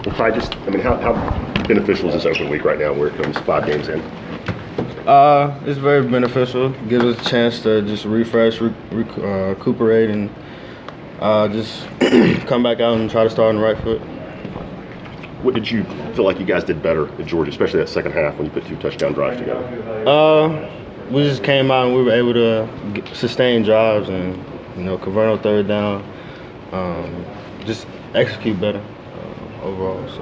Well, Ty, how beneficial is this open week right now where it comes 5 games in? It's very beneficial. Gives us a chance to just refresh, recuperate, and just come back out and try to start on the right foot. What did you feel like you guys did better at Georgia, especially that second half when you put 2 touchdown drives together? We just came out and we were able to sustain drives and, convert on third down, just execute better overall. So.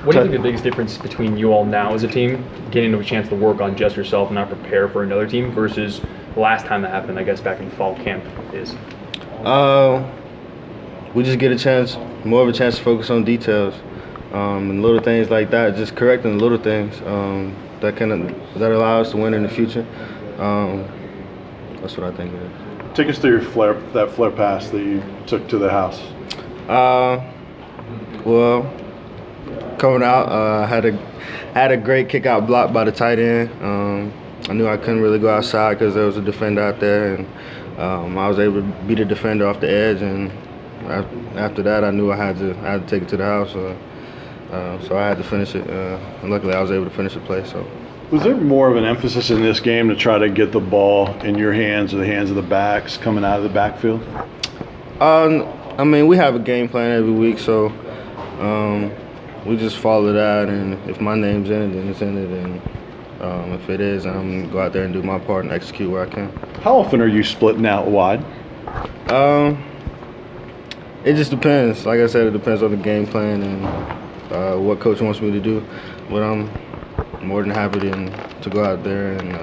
What do you think the biggest difference between you all now as a team, getting a chance to work on just yourself and not prepare for another team, versus the last time that happened, I guess, back in fall camp is? We just get more of a chance to focus on details and little things like that, just correcting the little things that allow us to win in the future. That's what I think it is. Take us through that flare pass that you took to the house. Well, coming out, had a great kick out block by the tight end. I knew I couldn't really go outside because there was a defender out there, and I was able to beat a defender off the edge. And after that, I knew I had to take it to the house. So I had to finish it. And luckily, I was able to finish the play. So. Was there more of an emphasis in this game to try to get the ball in your hands or the hands of the backs coming out of the backfield? We have a game plan every week, so we just follow that. And if my name's in it, then it's in it. And if it is, I'm going to go out there and do my part and execute where I can. How often are you splitting out wide? It just depends. Like I said, it depends on the game plan and what coach wants me to do. But I'm more than happy to go out there and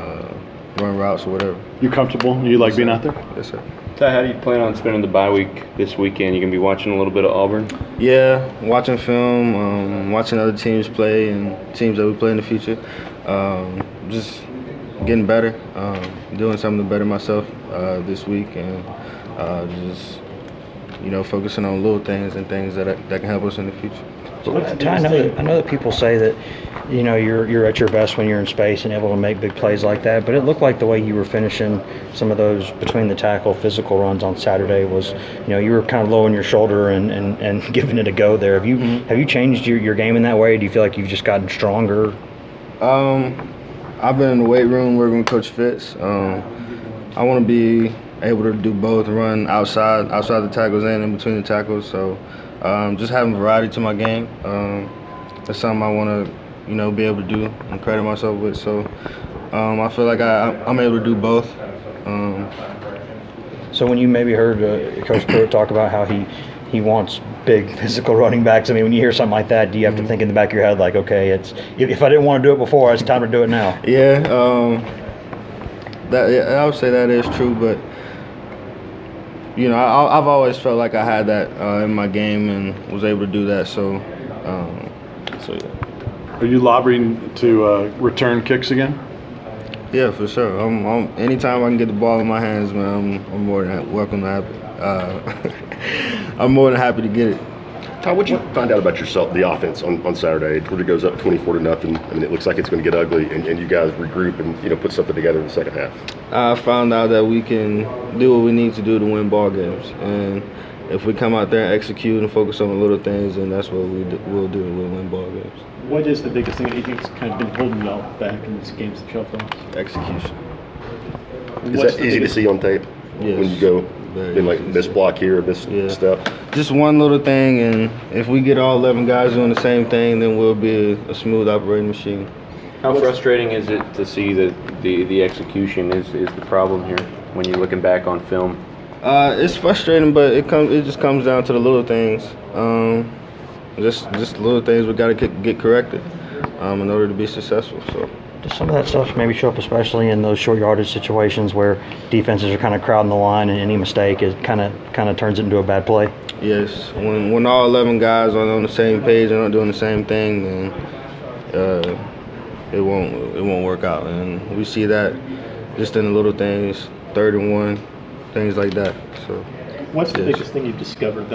run routes or whatever. You comfortable? You like being out there? Yes, sir. Ty, how do you plan on spending the bye week this weekend? You going to be watching a little bit of Auburn? Yeah, watching film, watching other teams play and teams that we play in the future. Just getting better, doing something to better myself this week, and just focusing on little things and things that can help us in the future. Ty, I know that people say that you're at your best when you're in space and able to make big plays like that, but it looked like the way you were finishing some of those between the tackle physical runs on Saturday was you were kind of low on your shoulder and giving it a go there. Have you changed your game in that way? Do you feel like you've just gotten stronger? I've been in the weight room working with Coach Fitz. I want to be able to do both, run outside the tackles and in between the tackles. So just having variety to my game. That's something I want to be able to do and credit myself with. So I feel like I'm able to do both. So when you maybe heard Coach Pruitt talk about how he wants big physical running backs, when you hear something like that, do you have to think in the back of your head like, okay, if I didn't want to do it before, it's time to do it now? Yeah, I would say that is true, but I've always felt like I had that in my game and was able to do that. So yeah. Are you lobbying to return kicks again? Yeah, for sure. Anytime I can get the ball in my hands, man, I'm more than welcome to happy. I'm more than happy to get it. Ty, what'd you find out about yourself, the offense on Saturday? Georgia goes up 24-0. It looks like it's going to get ugly, and you guys regroup and put something together in the second half. I found out that we can do what we need to do to win ball games, and if we come out there and execute and focus on the little things, then that's what we'll do. We'll win ball games. What is the biggest thing that you think has kind of been holding y'all back in these games that y'all lost? Execution. Is that easy to see on tape? Yes. When you go in like this block here, this step? Just one little thing, and if we get all 11 guys doing the same thing, then we'll be a smooth operating machine. How frustrating is it to see that the execution is the problem here when you're looking back on film? It's frustrating, but it just comes down to the little things. Just little things we got to get corrected in order to be successful. So. Does some of that stuff maybe show up, especially in those short yardage situations where defenses are kind of crowding the line, and any mistake is kind of turns it into a bad play? Yes. When all 11 guys are on the same page and not doing the same thing, then it won't work out. And we see that just in the little things, 3rd and 1, things like that. So. What's the biggest thing you've discovered